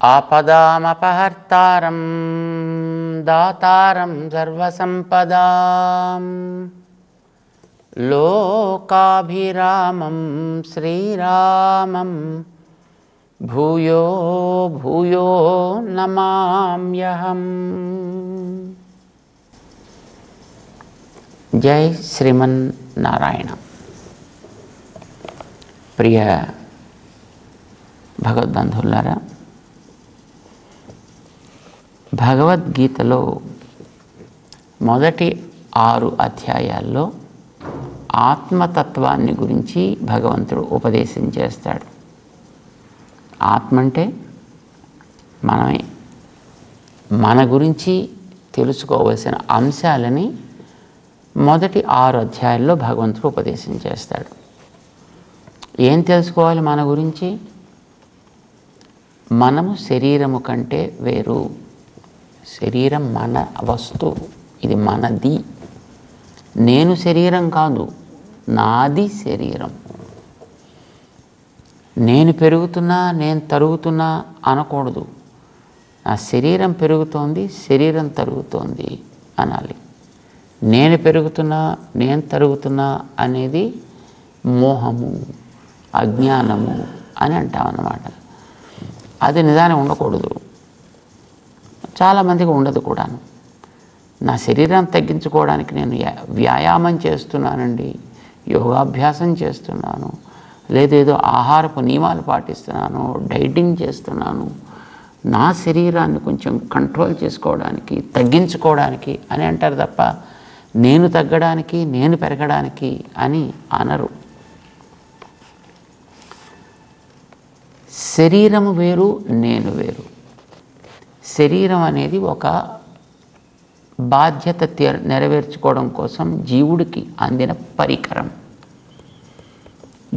ఆపదామపహర్తారం దాతారం సర్వసంపదాం లోకాభిరామం శ్రీరామం భూయో భూయో నమామ్యహం. జై శ్రీమన్నారాయణ. ప్రియ భగవద్బంధువులారా, భగవద్గీతలో మొదటి 6 అధ్యాయాల్లో ఆత్మతత్వాన్ని గురించి భగవంతుడు ఉపదేశం చేస్తాడు. ఆత్మ అంటే మనమే. మన గురించి తెలుసుకోవలసిన అంశాలని మొదటి 6 అధ్యాయాల్లో భగవంతుడు ఉపదేశం చేస్తాడు. ఏం తెలుసుకోవాలి మన గురించి? మనము శరీరము కంటే వేరు. శరీరం మన వస్తువు, ఇది మనది. నేను శరీరం కాదు, నాది శరీరం. నేను పెరుగుతున్నా, నేను తరుగుతున్నా అనకూడదు. నా శరీరం పెరుగుతోంది, శరీరం తరుగుతోంది అనాలి. నేను పెరుగుతున్నా, నేను తరుగుతున్నా అనేది మోహము, అజ్ఞానము అని అంటామన్నమాట. అది నిజాన్ని ఉండకూడదు. చాలామందికి ఉండదు కూడాను. నా శరీరాన్ని తగ్గించుకోవడానికి నేను వ్యాయామం చేస్తున్నానండి, యోగాభ్యాసం చేస్తున్నాను, లేదేదో ఆహారపు నియమాలు పాటిస్తున్నాను, డైటింగ్ చేస్తున్నాను, నా శరీరాన్ని కొంచెం కంట్రోల్ చేసుకోవడానికి, తగ్గించుకోవడానికి అని అంటారు తప్ప నేను తగ్గడానికి, నేను పెరగడానికి అని అనరు. శరీరము వేరు, నేను వేరు. శరీరం అనేది ఒక బాధ్యత నెరవేర్చుకోవడం కోసం జీవుడికి అందిన పరికరం.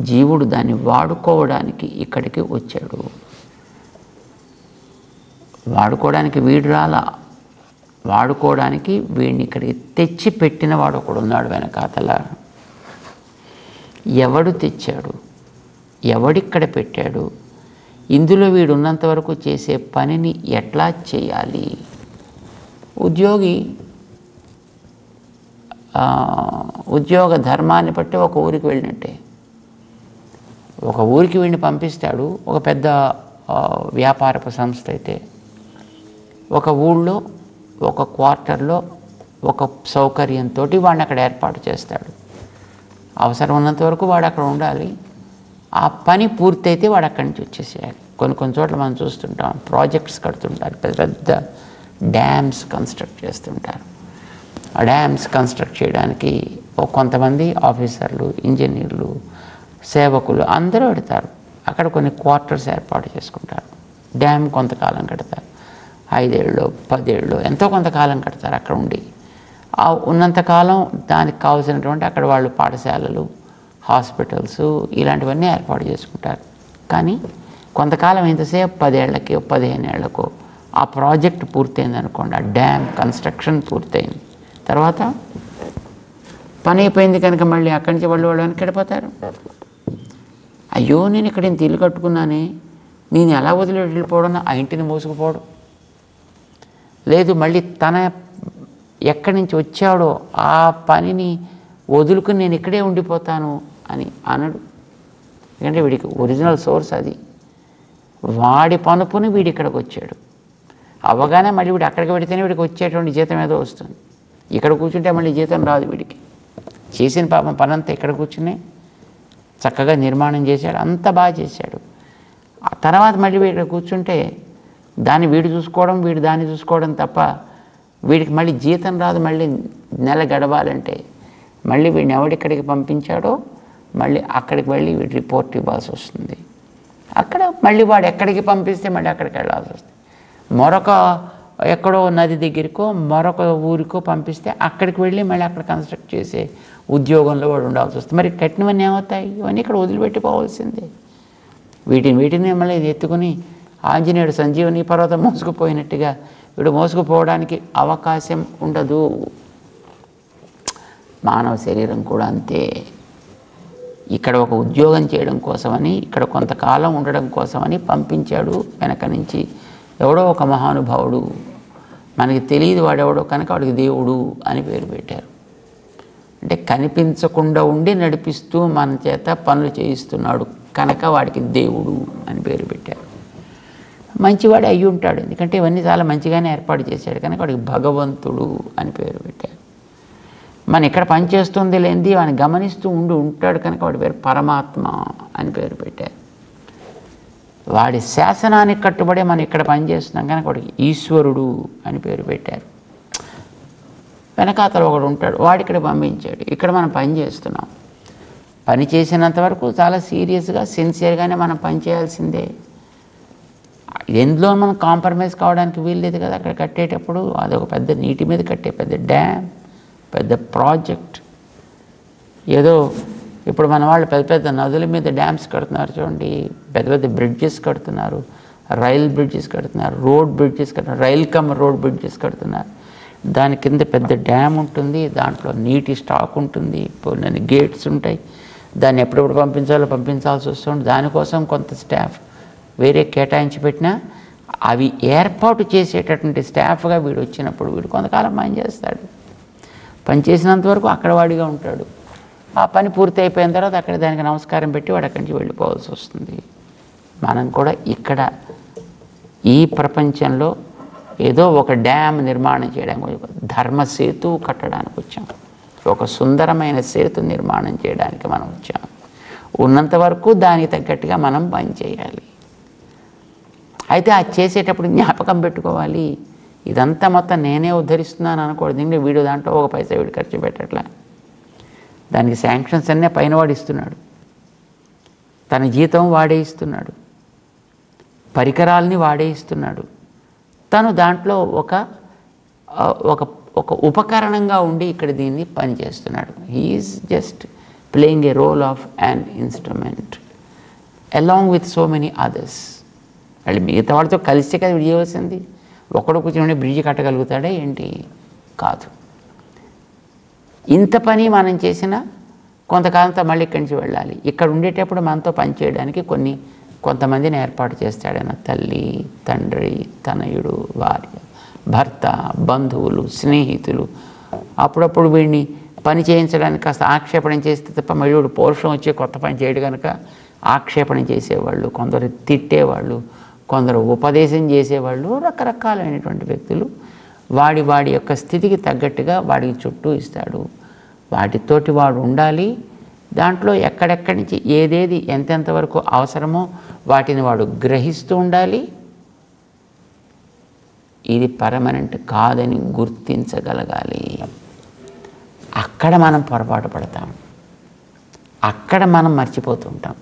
జీవుడు దాన్ని వాడుకోవడానికి ఇక్కడికి వచ్చాడు. వాడుకోవడానికి వీడు రాలా, వాడుకోవడానికి వీడిని ఇక్కడికి తెచ్చి పెట్టిన వాడు ఒకడు ఉన్నాడు వెనకాతల. ఎవడు తెచ్చాడు, ఎవడిక్కడ పెట్టాడు, ఇందులో వీడు ఉన్నంత వరకు చేసే పనిని ఎట్లా చేయాలి? ఉద్యోగ ధర్మాన్ని బట్టి ఒక ఊరికి వెళ్ళినట్టే. ఒక ఊరికి వీడిని పంపిస్తాడు. ఒక పెద్ద వ్యాపారపు సంస్థ అయితే ఒక ఊళ్ళో ఒక క్వార్టర్లో ఒక సౌకర్యంతో వాడిని అక్కడ ఏర్పాటు చేస్తాడు. అవసరం ఉన్నంత వరకు వాడు అక్కడ ఉండాలి. ఆ పని పూర్తయితే వాడు అక్కడి నుంచి వచ్చేసేయాలి. కొన్ని చోట్ల మనం చూస్తుంటాం, ప్రాజెక్ట్స్ కడుతుంటారు, పెద్ద పెద్ద డ్యామ్స్ కన్స్ట్రక్ట్ చేస్తుంటారు. ఆ డ్యామ్స్ కన్స్ట్రక్ట్ చేయడానికి కొంతమంది ఆఫీసర్లు, ఇంజనీర్లు, సేవకులు అందరూ పెడతారు. అక్కడ కొన్ని క్వార్టర్స్ ఏర్పాటు చేసుకుంటారు. డ్యామ్ కొంతకాలం కడతారు, 5 ఏళ్ళు 10 ఏళ్ళు ఎంతో కొంతకాలం కడతారు. అక్కడ ఉండి ఉన్నంతకాలం దానికి కావాల్సినటువంటి అక్కడ వాళ్ళు పాఠశాలలు, హాస్పిటల్స్ ఇలాంటివన్నీ ఏర్పాటు చేసుకుంటారు. కానీ కొంతకాలం ఎంతసేపు 10 ఏళ్ళకి 15 ఏళ్ళకో ఆ ప్రాజెక్ట్ పూర్తయింది అనుకోండి, ఆ డ్యామ్ కన్స్ట్రక్షన్ పూర్తయింది. తర్వాత పని అయిపోయింది కనుక మళ్ళీ అక్కడి నుంచి వాళ్ళు వెనక్కి వెళ్ళిపోతారు. అయ్యో నేను ఇక్కడ ఇంత ఇల్లు కట్టుకున్నానే, నేను ఎలా వదిలి వెళ్ళిపోవడం, ఆ ఇంటిని మోసుకుపోవడం లేదు. మళ్ళీ తన ఎక్కడి నుంచి వచ్చాడో ఆ పనిని వదులుకుని నేను ఇక్కడే ఉండిపోతాను అని అనడు. ఎందుకంటే వీడికి ఒరిజినల్ సోర్స్ అది. వాడి పనుపుని వీడి ఇక్కడికి వచ్చాడు. అవగానే మళ్ళీ వీడు అక్కడికి పెడితేనే వీడికి వచ్చేటువంటి జీతం ఏదో వస్తుంది. ఇక్కడ కూర్చుంటే మళ్ళీ జీతం రాదు వీడికి. చేసిన పాపం పనంతా ఇక్కడ కూర్చునే చక్కగా నిర్మాణం చేశాడు, అంత బాగా చేశాడు. ఆ తర్వాత మళ్ళీ వీడు కూర్చుంటే దాన్ని వీడు చూసుకోవడం, వీడు దాన్ని చూసుకోవడం తప్ప వీడికి మళ్ళీ జీతం రాదు. మళ్ళీ నెల గడవాలంటే మళ్ళీ వీడిని ఎవడిక్కడికి పంపించాడో మళ్ళీ అక్కడికి వెళ్ళి వీడు రిపోర్ట్ ఇవ్వాల్సి వస్తుంది. అక్కడ మళ్ళీ వాడు ఎక్కడికి పంపిస్తే మళ్ళీ అక్కడికి వెళ్ళాల్సి వస్తుంది. మరొక ఎక్కడో నది దగ్గరికో మరొక ఊరికో పంపిస్తే అక్కడికి వెళ్ళి మళ్ళీ అక్కడ కన్స్ట్రక్ట్ చేసే ఉద్యోగంలో వాడు ఉండాల్సి వస్తుంది. మరి కట్టినవన్నీ ఏమవుతాయి? ఇవన్నీ ఇక్కడ వదిలిపెట్టిపోవాల్సిందే. వీటిని మళ్ళీ ఎత్తుకుని ఆంజనేయుడు సంజీవని పర్వతం మోసుకుపోయినట్టుగా వీడు మోసుకుపోవడానికి అవకాశం ఉండదు. మానవ శరీరం కూడా అంతే. ఇక్కడ ఒక ఉద్యోగం చేయడం కోసమని, ఇక్కడ కొంతకాలం ఉండడం కోసమని పంపించాడు వెనక నుంచి ఎవడో ఒక మహానుభావుడు, మనకి తెలియదు వాడెవడో కనుక వాడికి దేవుడు అని పేరు పెట్టారు. అంటే కనిపించకుండా ఉండి నడిపిస్తూ మన చేత పనులు చేయిస్తున్నాడు కనుక వాడికి దేవుడు అని పేరు పెట్టారు. మంచివాడు అయ్యి ఉంటాడు, ఎందుకంటే ఇవన్నీ చాలా మంచిగానే ఏర్పాటు చేశాడు కనుక వాడికి భగవంతుడు అని పేరు పెట్టారు. మన ఇక్కడ పనిచేస్తుంది లేనిది వాడిని గమనిస్తూ ఉంటాడు కనుక వాడి పేరు పరమాత్మ అని పేరు పెట్టారు. వాడి శాసనానికి కట్టుబడే మనం ఇక్కడ పనిచేస్తున్నాం కనుక వాడికి ఈశ్వరుడు అని పేరు పెట్టారు. వెనకాతల ఒకడు ఉంటాడు, వాడు ఇక్కడ పంపించాడు, ఇక్కడ మనం పని చేస్తున్నాం. పని చేసినంత వరకు చాలా సీరియస్గా సిన్సియర్గానే మనం పని చేయాల్సిందే. ఎందులో మనం కాంప్రమైజ్ కావడానికి వీల్లేదు కదా. అక్కడ కట్టేటప్పుడు అదొక పెద్ద నీటి మీద కట్టే పెద్ద డ్యామ్, పెద్ద ప్రాజెక్ట్. ఏదో ఇప్పుడు మన వాళ్ళు పెద్ద పెద్ద నదుల మీద డ్యామ్స్ కడుతున్నారు చూడండి, పెద్ద పెద్ద బ్రిడ్జెస్ కడుతున్నారు, రైల్ బ్రిడ్జెస్ కడుతున్నారు, రోడ్ బ్రిడ్జెస్ కడుతున్నారు, రైల్ రోడ్ బ్రిడ్జెస్ కడుతున్నారు. దాని కింద పెద్ద డ్యామ్ ఉంటుంది, దాంట్లో నీటి స్టాక్ ఉంటుంది, కొన్ని గేట్స్ ఉంటాయి, దాన్ని ఎప్పుడెప్పుడు పంపించాలో పంపించాల్సి వస్తుంది. దానికోసం కొంత స్టాఫ్ వేరే కేటాయించి పెట్టినా అవి ఏర్పాటు చేసేటటువంటి స్టాఫ్గా వీడు వచ్చినప్పుడు వీడు కొంతకాలం పని చేస్తాడు. పని చేసినంత వరకు అక్కడ వాడిగా ఉంటాడు. ఆ పని పూర్తి అయిపోయిన తర్వాత అక్కడ దానికి నమస్కారం పెట్టి వాడు అక్కడి నుంచి వెళ్ళిపోవాల్సి వస్తుంది. మనం కూడా ఇక్కడ ఈ ప్రపంచంలో ఏదో ఒక డ్యామ్ నిర్మాణం చేయడానికి, ధర్మ సేతు కట్టడానికి వచ్చాం, ఒక సుందరమైన సేతు నిర్మాణం చేయడానికి మనం వచ్చాం. ఉన్నంత వరకు దానికి తగ్గట్టుగా మనం పని చేయాలి. అయితే అది చేసేటప్పుడు జ్ఞాపకం పెట్టుకోవాలి, ఇదంతా మొత్తం నేనే ఉద్ధరిస్తున్నాను అనకూడదు. ఎందుకంటే వీడు దాంట్లో ఒక పైసా వీడు ఖర్చు పెట్టట్లా. దానికి శాంక్షన్స్ అన్నీ పైన వాడు ఇస్తున్నాడు, తన జీతం వాడే ఇస్తున్నాడు, పరికరాలని వాడే ఇస్తున్నాడు. తను దాంట్లో ఒక ఒక ఒక ఉపకరణంగా ఉండి ఇక్కడ దీన్ని పని చేస్తున్నాడు. He's just playing a role of an instrument along with so many others. వాళ్ళు మిగతా వాళ్ళతో కలిస్తే కదా వీడు చేయవలసింది. ఒకడు కూర్చొని బ్రిడ్జి కట్టగలుగుతాడా ఏంటి? కాదు. ఇంత పని మనం చేసినా కొంతకాలంతో మళ్ళీ ఇక్కడి నుంచి వెళ్ళాలి. ఇక్కడ ఉండేటప్పుడు మనతో పని చేయడానికి కొంతమందిని ఏర్పాటు చేస్తాడన్న తల్లి, తండ్రి, తనయుడు, భార్య, భర్త, బంధువులు, స్నేహితులు. అప్పుడప్పుడు వీడిని పని చేయించడానికి కాస్త ఆక్షేపణ చేస్తే తప్ప మళ్ళీ వీడు పౌరుషం వచ్చి కొత్త పని చేయడు కనుక ఆక్షేపణ చేసేవాళ్ళు, కొందరు తిట్టేవాళ్ళు, కొందరు ఉపదేశం చేసేవాళ్ళు, రకరకాలైనటువంటి వ్యక్తులు వాడి యొక్క స్థితికి తగ్గట్టుగా వాడికి చుట్టూ ఇస్తాడు. వాటితోటి వాడు ఉండాలి. దాంట్లో ఎక్కడెక్కడి నుంచి ఏదేది ఎంతెంత వరకు అవసరమో వాటిని వాడు గ్రహిస్తూ ఉండాలి. ఇది పర్మనెంట్ కాదని గుర్తించగలగాలి. అక్కడ మనం పొరపాటు పడతాం, అక్కడ మనం మర్చిపోతుంటాం.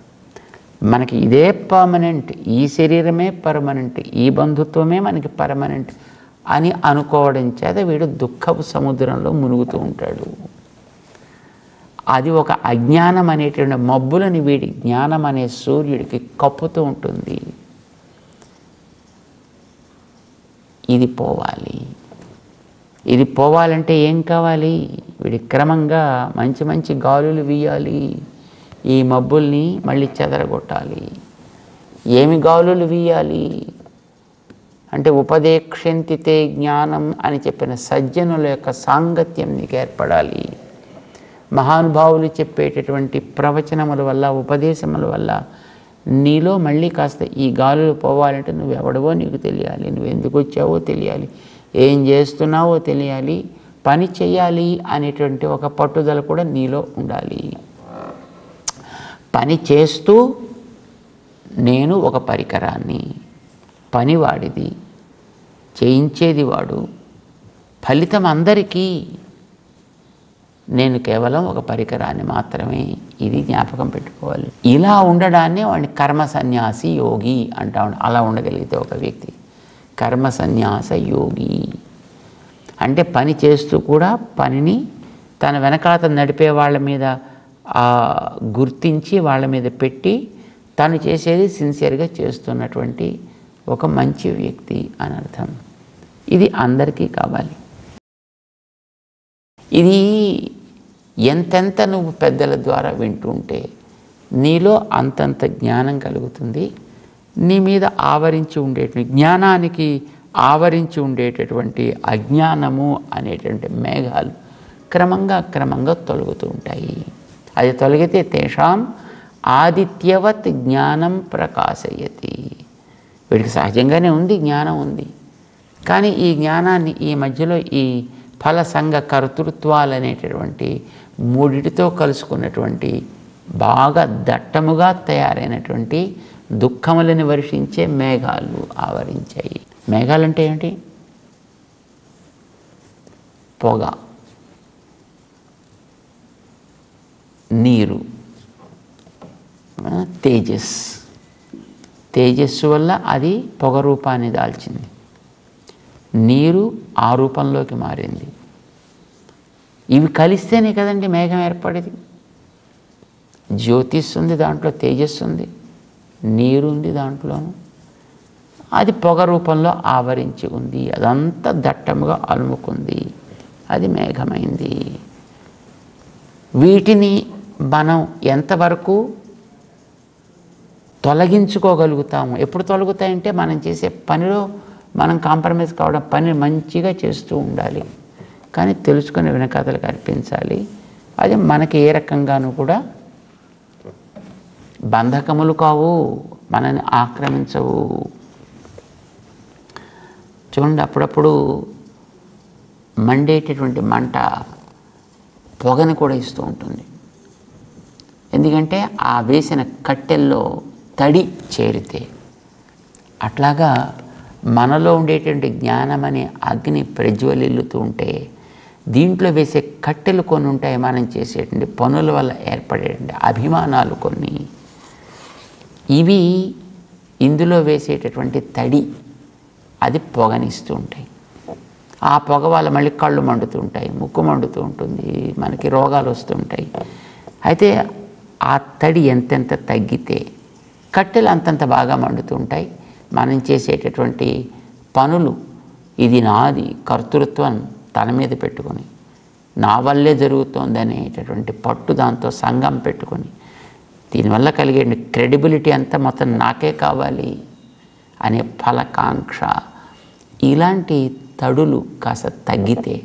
మనకి ఇదే పర్మనెంట్, ఈ శరీరమే పర్మనెంట్, ఈ బంధుత్వమే మనకి పర్మనెంట్ అని అనుకోవడం చేత వీడు దుఃఖపు సముద్రంలో మునుగుతూ ఉంటాడు. అది ఒక అజ్ఞానం అనేటువంటి మబ్బులని వీడి జ్ఞానం అనే సూర్యుడికి కప్పుతూ ఉంటుంది. ఇది పోవాలి. ఇది పోవాలంటే ఏం కావాలి? వీడి క్రమంగా మంచి మంచి గాలులు వీయాలి, ఈ మబ్బుల్ని మళ్ళీ చెదరగొట్టాలి. ఏమి గాలులు వీయాలి అంటే ఉపదేక్షంతితే జ్ఞానం అని చెప్పిన సజ్జనుల యొక్క సాంగత్యం నీకు ఏర్పడాలి. మహానుభావులు చెప్పేటటువంటి ప్రవచనముల వల్ల, ఉపదేశముల వల్ల నీలో మళ్ళీ కాస్త ఈ గాలులు పోవాలంటే నువ్వెవడవో నీకు తెలియాలి, నువ్వు ఎందుకు వచ్చావో తెలియాలి, ఏం చేస్తున్నావో తెలియాలి, పని చేయాలి అనేటువంటి ఒక పట్టుదల కూడా నీలో ఉండాలి. పని చేస్తూ నేను ఒక పరికరాన్ని, పని వాడిది, చేయించేది వాడు, ఫలితం అందరికీ, నేను కేవలం ఒక పరికరాన్ని మాత్రమే. ఇది జ్ఞాపకం పెట్టుకోవాలి. ఇలా ఉండడాన్ని వాడిని కర్మ సన్యాసి యోగి అంటా. అలా ఉండగలిగితే ఒక వ్యక్తి కర్మ సన్యాస యోగి అంటే పని చేస్తూ కూడా పనిని తన వెనకాత నడిపే వాళ్ళ మీద గుర్తించి వాళ్ళ మీద పెట్టి తను చేసేది సిన్సియర్గా చేస్తున్నటువంటి ఒక మంచి వ్యక్తి అని అర్థం. ఇది అందరికీ కావాలి. ఇది ఎంతెంత నువ్వు పెద్దల ద్వారా వింటుంటే నీలో అంతంత జ్ఞానం కలుగుతుంది. నీ మీద ఆవరించి ఉండేటువంటి జ్ఞానానికి ఆవరించి ఉండేటటువంటి అజ్ఞానము అనేటువంటి మేఘాలు క్రమంగా తొలగుతూ ఉంటాయి. అది తొలగితే తేషాం ఆదిత్యవత్ జ్ఞానం ప్రకాశయతి. వీడికి సహజంగానే ఉంది, జ్ఞానం ఉంది. కానీ ఈ జ్ఞానాన్ని ఈ మధ్యలో ఈ ఫలసంగ కర్తృత్వాలు అనేటటువంటి మూడిటితో కలుసుకున్నటువంటి బాగా దట్టముగా తయారైనటువంటి దుఃఖములను వర్షించే మేఘాలు ఆవరించాయి. మేఘాలంటే ఏమిటి? పొగ, నీరు, తేజస్సు వల్ల అది పొగ రూపాన్ని దాల్చింది. నీరు ఆ రూపంలోకి మారింది. ఇవి కలిస్తేనే కదండి మేఘం ఏర్పడేది. జ్యోతిష్ ఉంది, దాంట్లో తేజస్సు ఉంది, నీరు ఉంది దాంట్లోనూ, అది పొగ రూపంలో ఆవరించి ఉంది. అదంతా దట్టముగా అలుముకుంది, అది మేఘమైంది. వీటిని మనం ఎంతవరకు తొలగించుకోగలుగుతాము? ఎప్పుడు తొలగుతాయంటే మనం చేసే పనిలో మనం కాంప్రమైజ్ కావడం, పని మంచిగా చేస్తూ ఉండాలి, కానీ తెలుసుకునే వినకథలు కల్పించాలి. అది మనకి ఏ రకంగానూ కూడా బంధకములు కావు, మనని ఆక్రమించవు. చూడండి, అప్పుడప్పుడు మండేటటువంటి మంట పొగని కూడా ఇస్తూ ఉంటుంది. ఎందుకంటే ఆ వేసిన కట్టెల్లో తడి చేరితే. అట్లాగా మనలో ఉండేటువంటి జ్ఞానం అనే అగ్ని ప్రజ్వలిల్లుతూ ఉంటే దీంట్లో వేసే కట్టెలు కొన్ని ఉంటాయి. మనం చేసేటువంటి పనుల వల్ల ఏర్పడేటువంటి అభిమానాలు కొన్ని, ఇవి ఇందులో వేసేటటువంటి తడి అది పొగనిస్తూ ఉంటాయి. ఆ పొగ వల్ల మళ్ళీ కళ్ళు మండుతూ ఉంటాయి, ముక్కు మండుతూ ఉంటుంది, మనకి రోగాలు వస్తూ ఉంటాయి. అయితే ఆ తడి ఎంతెంత తగ్గితే కట్టెలు అంతంత బాగా మండుతూ ఉంటాయి. మనం చేసేటటువంటి పనులు, ఇది నాది కర్తృత్వం తన మీద పెట్టుకొని, నా వల్లే జరుగుతోంది అనేటటువంటి పట్టు, దాంతో సంఘం పెట్టుకొని, దీనివల్ల కలిగే క్రెడిబిలిటీ అంతా మొత్తం నాకే కావాలి అనే ఫలకాంక్ష, ఇలాంటి తడులు కాస్త తగ్గితే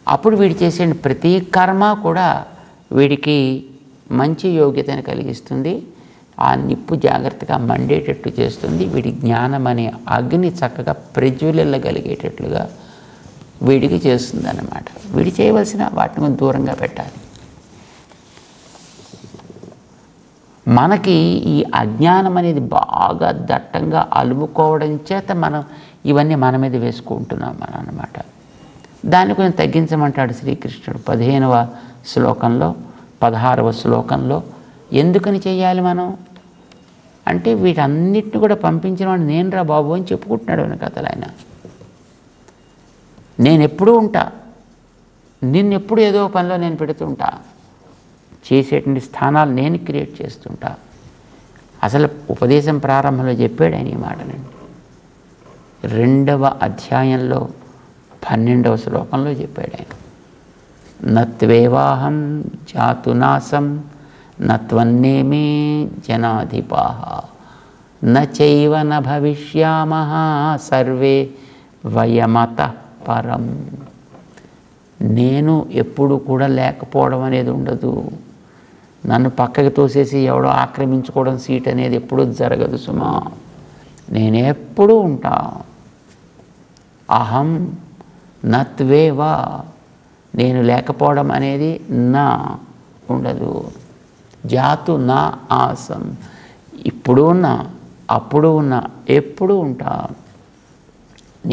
అప్పుడు వీడు చేసే ప్రతి కర్మ కూడా వీడికి మంచి యోగ్యతను కలిగిస్తుంది. ఆ నిప్పు జాగ్రత్తగా మండేటట్టు చేస్తుంది. వీడి జ్ఞానం అనే అగ్ని చక్కగా ప్రజ్వలిల్లగలిగేటట్లుగా వీడికి చేస్తుంది అన్నమాట. వీడి చేయవలసిన వాటిని దూరంగా పెట్టాలి. మనకి ఈ అజ్ఞానం అనేది బాగా దట్టంగా అలుముకోవడం చేత మనం ఇవన్నీ మన మీద వేసుకుంటున్నాం మనం అన్నమాట. దాన్ని కొంచెం తగ్గించమంటాడు శ్రీకృష్ణుడు 15వ శ్లోకంలో, 16వ శ్లోకంలో. ఎందుకని చెయ్యాలి మనం అంటే, వీటన్నిటిని కూడా పంపించిన వాడు నేను రా బాబు అని చెప్పుకుంటున్నాడు అని కథలు. ఆయన నేను ఎప్పుడూ ఉంటా, నిన్నెప్పుడు ఏదో పనిలో నేను పెడుతుంటా, చేసేటువంటి స్థానాలు నేను క్రియేట్ చేస్తుంటా. అసలు ఉపదేశం ప్రారంభంలో చెప్పాడు ఆయన ఈ మాటనండి. 2వ అధ్యాయంలో 12వ శ్లోకంలో చెప్పాడు ఆయన. నత్వేవాహం జాతునాసం నత్వన్నేమే జనాధిపాః నచైవ న భవిష్యామః సర్వే వయమతః పరం. నేను ఎప్పుడు కూడా లేకపోవడం అనేది ఉండదు. నన్ను పక్కకి తోసేసి ఎవడో ఆక్రమించుకోవడం సీట్ అనేది ఎప్పుడూ జరగదు సుమా. నేనెప్పుడూ ఉంటా. అహం నత్వేవా, నేను లేకపోవడం అనేది నా ఉండదు. జాతు నా ఆసం, ఇప్పుడు ఉన్నా, అప్పుడు ఉన్నా, ఎప్పుడు ఉంటా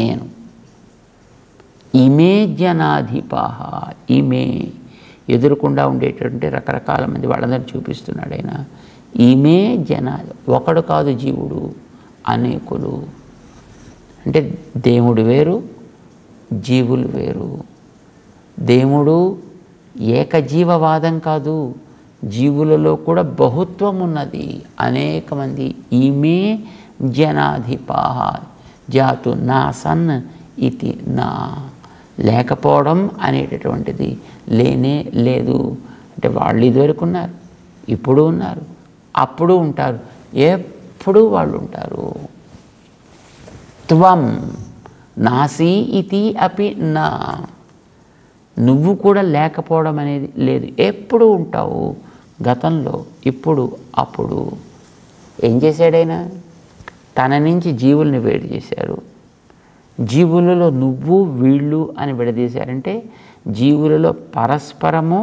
నేను. ఇమే జనాధిపాః, ఇమే ఎదురుకుండా ఉండేటటువంటి రకరకాల మంది వాళ్ళందరూ చూపిస్తున్నాడు ఆయన. ఇమే జనాధి, ఒకడు కాదు జీవుడు, అనేకులు. అంటే దేవుడు వేరు, జీవులు వేరు. దేవుడు ఏకజీవవాదం కాదు, జీవులలో కూడా బహుత్వం ఉన్నది, అనేక మంది. ఇమే జనాధిపాః జాతు నాసన్ ఇది నా. లేకపోవడం అనేటటువంటిది లేనే లేదు. అంటే వాళ్ళు ఇదివరకు ఉన్నారు, ఇప్పుడు ఉన్నారు, అప్పుడు ఉంటారు, ఎప్పుడూ వాళ్ళు ఉంటారు. త్వం నాసి ఇతి అపి నా, నువ్వు కూడా లేకపోవడం అనేది లేదు, ఎప్పుడు ఉంటావు. గతంలో, ఇప్పుడు, అప్పుడు. ఏం చేశాడైనా? తన నుంచి జీవుల్ని వేరు చేశారు. జీవులలో నువ్వు వీళ్ళు అని విడదీశారంటే జీవులలో పరస్పరము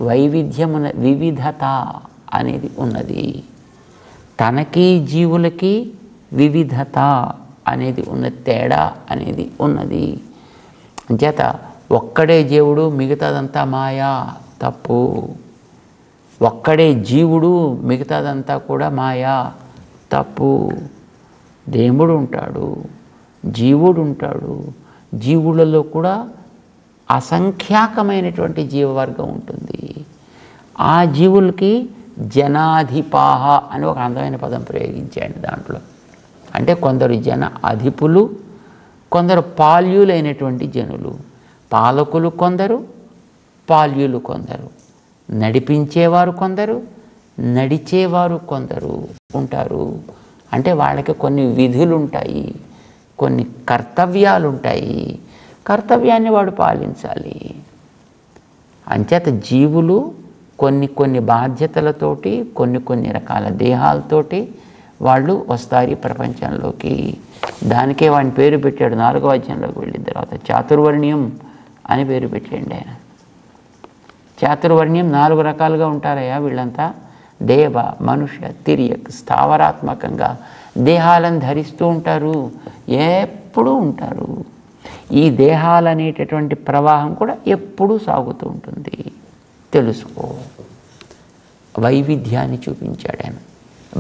వైవిధ్యమున వివిధత అనేది ఉన్నది. తనకి జీవులకి వివిధత అనేది ఉన్న తేడా అనేది ఉన్నది. అంచేత ఒక్కడే జీవుడు, మిగతాదంతా మాయా, తప్పు. ఒక్కడే జీవుడు, మిగతాదంతా కూడా మాయా, తప్పు. దేవుడు ఉంటాడు, జీవుడు ఉంటాడు. జీవులలో కూడా అసంఖ్యాకమైనటువంటి జీవవర్గం ఉంటుంది. ఆ జీవులకి జనాధిపాహ అని ఒక అందమైన పదం ప్రయోగించాడు దాంట్లో. అంటే కొందరు జన అధిపులు, కొందరు పాల్యులైనటువంటి జనులు. పాలకులు కొందరు, పాల్యులు కొందరు. నడిపించేవారు కొందరు, నడిచేవారు కొందరు ఉంటారు. అంటే వాళ్ళకి కొన్ని విధులు ఉంటాయి, కొన్ని కర్తవ్యాలు ఉంటాయి. కర్తవ్యాన్ని వాడు పాలించాలి. అంచేత జీవులు కొన్ని కొన్ని బాధ్యతలతోటి, కొన్ని రకాల దేహాలతోటి వాళ్ళు వస్తారు ఈ ప్రపంచంలోకి. దానికే వాడిని పేరు పెట్టాడు 4వ అధ్యాయంలోకి వెళ్ళిన తర్వాత. చాతుర్వర్ణ్యం అని పేరు పెట్టండి ఆయన. చాతుర్వర్ణ్యం 4 రకాలుగా ఉంటారయ్యా వీళ్ళంతా. దేవ, మనుష్య, తిర్యక్, స్థావరాత్మకంగా దేహాలను ధరిస్తూ ఉంటారు, ఎప్పుడూ ఉంటారు. ఈ దేహాలనేటటువంటి ప్రవాహం కూడా ఎప్పుడూ సాగుతూ ఉంటుంది. తెలుసుకో. వైవిధ్యాన్ని చూపించాడు ఆయన.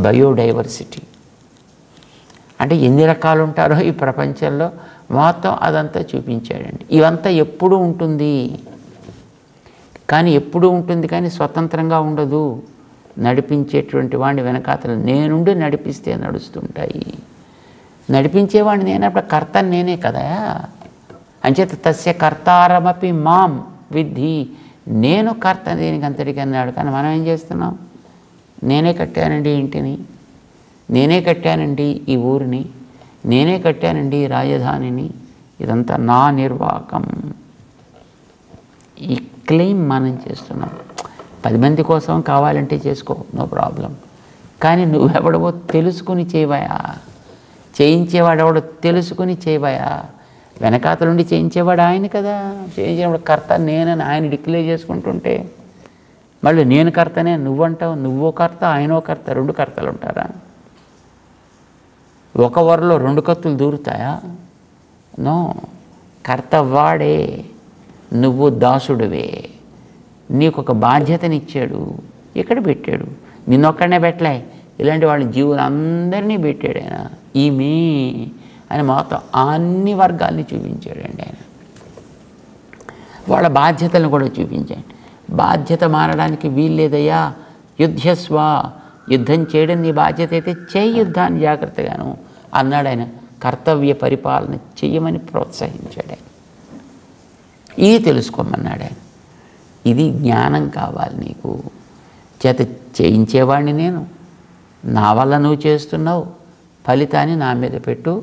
బయోడైవర్సిటీ అంటే ఎన్ని రకాలు ఉంటారో ఈ ప్రపంచంలో మొత్తం అదంతా చూపించాడండి. ఇవంతా ఎప్పుడూ ఉంటుంది, కానీ ఎప్పుడూ ఉంటుంది కానీ స్వతంత్రంగా ఉండదు. నడిపించేటువంటి వాడిని వెనకాతలు నేనుండి నడిపిస్తే నడుస్తుంటాయి. నడిపించేవాడిని నేనప్పుడు కర్తని నేనే కదా. అంచేత తస్య కర్తారమపి మాం విద్ధి, నేను కర్త దీనికి అంతటికి అన్నాడు. కానీ మనం ఏం చేస్తున్నాం? నేనే కట్టానండి ఇంటిని, నేనే కట్టానండి ఈ ఊరిని, నేనే కట్టానండి ఈ రాజధానిని, ఇదంతా నా నిర్వాహకం. ఈ క్లెయిమ్ మనం చేస్తున్నాం. 10 మంది కోసం కావాలంటే చేసుకో, నో ప్రాబ్లం. కానీ నువ్వెవడవో తెలుసుకుని చేయవయా, చేయించేవాడు ఎవడో తెలుసుకుని చేయవయా. వెనకాతలుండి చేయించేవాడు ఆయన కదా. చేయించేవాడు కర్త నేనని ఆయన డిక్లేర్ చేసుకుంటుంటే మళ్ళీ నేను కర్తనే నువ్వంటావు. నువ్వో కర్త, ఆయనో కర్త, 2 కర్తలు ఉంటారా? ఒక వరలో 2 కత్తులు దూరుతాయా? నో. కర్త వాడే, నువ్వు దాసుడివే. నీకు ఒక బాధ్యతనిచ్చాడు, ఇక్కడ పెట్టాడు. నిన్నొక్కడనే పెట్టలే, ఇలాంటి వాళ్ళ జీవులందరినీ పెట్టాడు ఆయన. ఈమె అని మొత్తం అన్ని వర్గాల్ని చూపించాడండి ఆయన. వాళ్ళ బాధ్యతలను కూడా చూపించాడు. బాధ్యత మారడానికి వీల్లేదయ్యా, యుద్ధస్వ, యుద్ధం చేయడం నీ బాధ్యత అయితే చేయి యుద్ధాన్ని జాగ్రత్తగాను అన్నాడు ఆయన. కర్తవ్య పరిపాలన చెయ్యమని ప్రోత్సహించాడు ఆయన. ఇది తెలుసుకోమన్నాడు ఆయన. ఇది జ్ఞానం కావాలి నీకు. చేత చేయించేవాడిని నేను, నా వల్ల నువ్వు చేస్తున్నావు, ఫలితాన్ని నా మీద పెట్టు.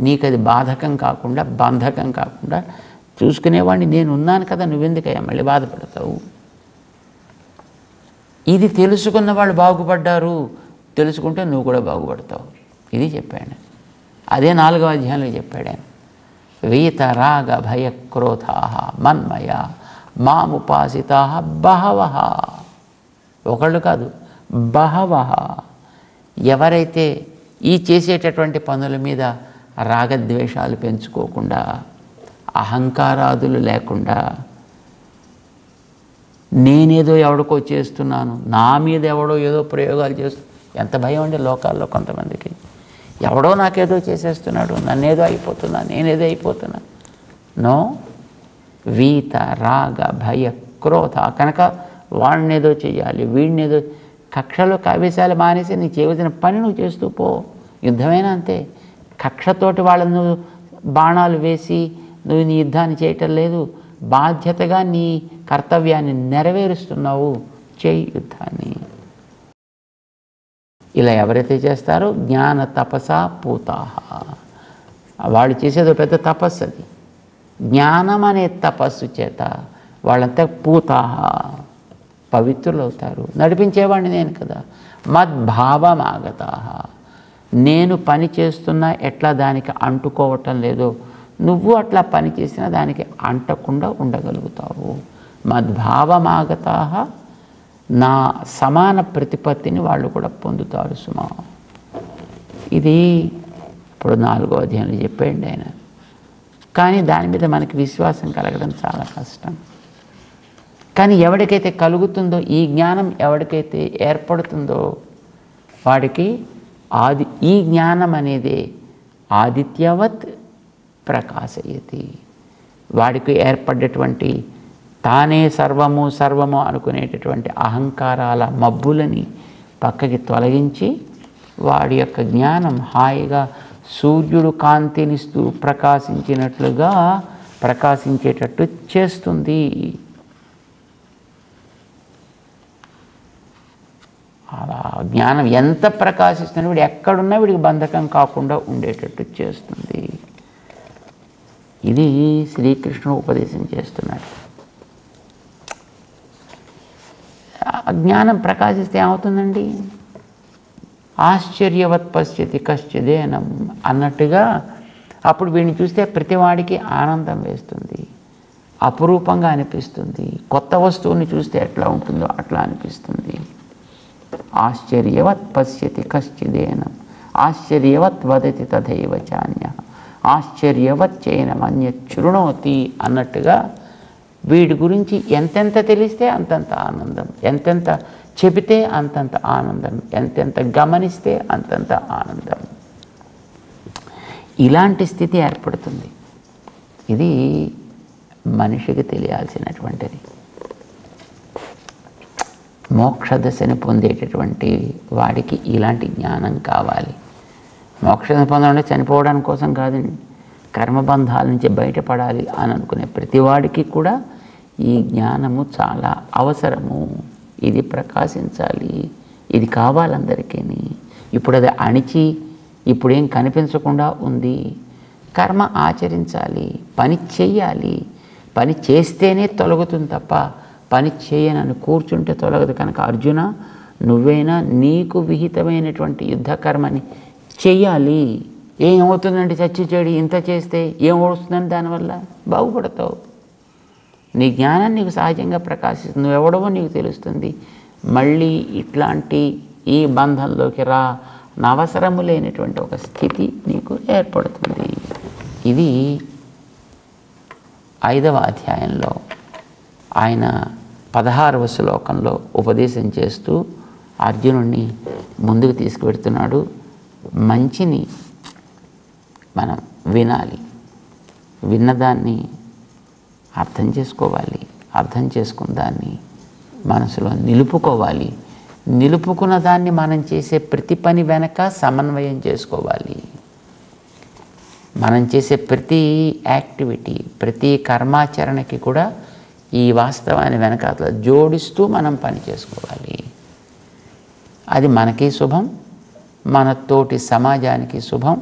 నీకు అది బాధకం కాకుండా, బంధకం కాకుండా చూసుకునేవాడిని నేను ఉన్నాను కదా, నువ్వెందుకయ్యా మళ్ళీ బాధపడతావు? ఇది తెలుసుకున్న వాళ్ళు బాగుపడ్డారు, తెలుసుకుంటే నువ్వు కూడా బాగుపడతావు. ఇది చెప్పాడు. అదే 4వ అధ్యాయంలో చెప్పాడు ఆయన. వీత రాగ భయ క్రోధా మన్మయ మాముపాసితా బహవః. ఒకళ్ళు కాదు, బహవః. ఎవరైతే ఈ చేసేటటువంటి పనుల మీద రాగద్వేషాలు పెంచుకోకుండా, అహంకారాదులు లేకుండా, నేనేదో ఎవడికో చేస్తున్నాను, నా మీద ఎవడో ఏదో ప్రయోగాలు ఎంత భయం అండి లోకాల్లో కొంతమందికి. ఎవడో నాకేదో చేసేస్తున్నాడు, నన్నేదో అయిపోతున్నా, నేనేదో అయిపోతున్నా. నో. వీత రాగ భయ క్రోధ. కనుక వాడినేదో చెయ్యాలి, వీడినేదో, కక్షలో కావేశాలు మానేసి నీకు చేయవలసిన పని నువ్వు చేస్తూ పో. యుద్ధమైనా అంతే. కక్షతోటి వాళ్ళను నువ్వు బాణాలు వేసి నువ్వు నీ యుద్ధాన్ని చేయటం లేదు. బాధ్యతగా నీ కర్తవ్యాన్ని నెరవేరుస్తున్నావు, చేయి యుద్ధాన్ని. ఇలా ఎవరైతే చేస్తారో జ్ఞాన తపసా పూతాహ, వాళ్ళు చేసేది పెద్ద తపస్సు. అది జ్ఞానం అనే తపస్సు చేత వాళ్ళంతా పూతాహ పవిత్రులు అవుతారు. నడిపించేవాడిని నేను కదా. మద్భావమాగతాహ, నేను పని చేస్తున్నా ఎట్లా దానికి అంటుకోవటం లేదో నువ్వు అట్లా పని చేసినా దానికి అంటకుండా ఉండగలుగుతావు. మద్భావమాగతాహ, నా సమాన ప్రతిపత్తిని వాళ్ళు కూడా పొందుతారు సుమా. ఇది ఇప్పుడు 4వ అధ్యాయంలో చెప్పేయండి ఆయన. కానీ దాని మీద మనకి విశ్వాసం కలగడం చాలా కష్టం. కానీ ఎవరికైతే కలుగుతుందో, ఈ జ్ఞానం ఎవరికైతే ఏర్పడుతుందో వాడికి ఈ జ్ఞానం అనేది ఆదిత్యవత్ ప్రకాశయతి. వాడికి ఏర్పడేటువంటి తానే సర్వము అనుకునేటటువంటి అహంకారాల మబ్బులని పక్కకి తొలగించి వాడి యొక్క జ్ఞానం హాయిగా సూర్యుడు కాంతినిస్తూ ప్రకాశించినట్లుగా ప్రకాశించేటట్టు చేస్తుంది. అలా జ్ఞానం ఎంత ప్రకాశిస్తున్నా వీడు ఎక్కడున్నా వీడికి బంధకం కాకుండా ఉండేటట్టు చేస్తుంది. ఇది శ్రీకృష్ణుడు ఉపదేశం చేస్తున్నాడు. జ్ఞానం ప్రకాశిస్తే ఏమవుతుందండి? ఆశ్చర్యవత్ పశ్యతి కశ్చిదేనం అన్నట్టుగా అప్పుడు వీడిని చూస్తే ప్రతివాడికి ఆనందం వేస్తుంది, అపురూపంగా అనిపిస్తుంది. కొత్త వస్తువుని చూస్తే ఎట్లా ఉంటుందో అట్లా అనిపిస్తుంది. ఆశ్చర్యవత్ పశ్యతి కశ్చిదేనం ఆశ్చర్యవత్ వదతి తథైవ చాన్యః ఆశ్చర్యవత్ చైనం అన్యత్ శృణోతి అన్నట్టుగా వీడి గురించి ఎంతెంత తెలిస్తే అంతంత ఆనందం, ఎంతెంత చెబితే అంతంత ఆనందం, ఎంతెంత గమనిస్తే అంతంత ఆనందం. ఇలాంటి స్థితి ఏర్పడుతుంది. ఇది మనిషికి తెలియాల్సినటువంటిది. మోక్ష దశని పొందేటటువంటి వాడికి ఇలాంటి జ్ఞానం కావాలి. మోక్షం పొందాలంటే చనిపోవడానికి కోసం కాదండి, కర్మబంధాల నుంచి బయటపడాలి అని అనుకునే ప్రతివాడికి కూడా ఈ జ్ఞానము చాలా అవసరము. ఇది ప్రకాశించాలి, ఇది కావాలందరికీ. ఇప్పుడు అది అణిచి ఇప్పుడేం కనిపించకుండా ఉంది. కర్మ ఆచరించాలి, పని చెయ్యాలి. పని చేస్తేనే తొలగుతుంది తప్ప పని చేయనని కూర్చుంటే తొలగదు. కనుక అర్జున, నువ్వైనా నీకు విహితమైనటువంటి యుద్ధకర్మని చెయ్యాలి. ఏమవుతుందండి చచ్చి చెడి ఇంత చేస్తే ఏం వస్తుందని దానివల్ల బాగుపడతావు. నీ జ్ఞానం నీకు సహజంగా ప్రకాశిస్తుంది, నువ్వెవడవో నీకు తెలుస్తుంది. మళ్ళీ ఇట్లాంటి ఈ బంధంలోకి అవసరము లేనటువంటి ఒక స్థితి నీకు ఏర్పడుతుంది. ఇది 5వ అధ్యాయంలో ఆయన 16వ శ్లోకంలో ఉపదేశం చేస్తూ అర్జునుడిని ముందుకు తీసుకువెడుతున్నాడు. మంచిని మనం వినాలి, విన్నదాన్ని అర్థం చేసుకోవాలి, అర్థం చేసుకున్న దాన్ని మనసులో నిలుపుకోవాలి, నిలుపుకున్న దాన్ని మనం చేసే ప్రతి పని వెనక సమన్వయం చేసుకోవాలి. మనం చేసే ప్రతి యాక్టివిటీ, ప్రతి కర్మాచరణకి కూడా ఈ వాస్తవాన్ని వెనకాల జోడిస్తూ మనం పని చేసుకోవాలి. అది మనకి శుభం, మన తోటి సమాజానికి శుభం,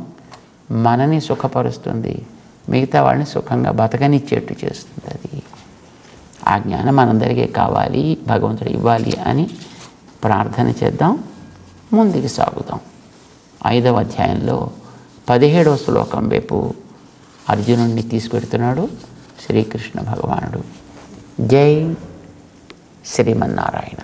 మనని సుఖపరుస్తుంది, మిగతా వాళ్ళని సుఖంగా బతకనిచ్చేట్టు చేస్తుంది. అది ఆ జ్ఞానం మనందరికీ కావాలి, భగవంతుడు ఇవ్వాలి అని ప్రార్థన చేద్దాం, ముందుకు సాగుదాం. 5వ అధ్యాయంలో 17వ శ్లోకం వైపు అర్జునుడిని తీసుకెడుతున్నాడు శ్రీకృష్ణ భగవానుడు. జై శ్రీమన్నారాయణ.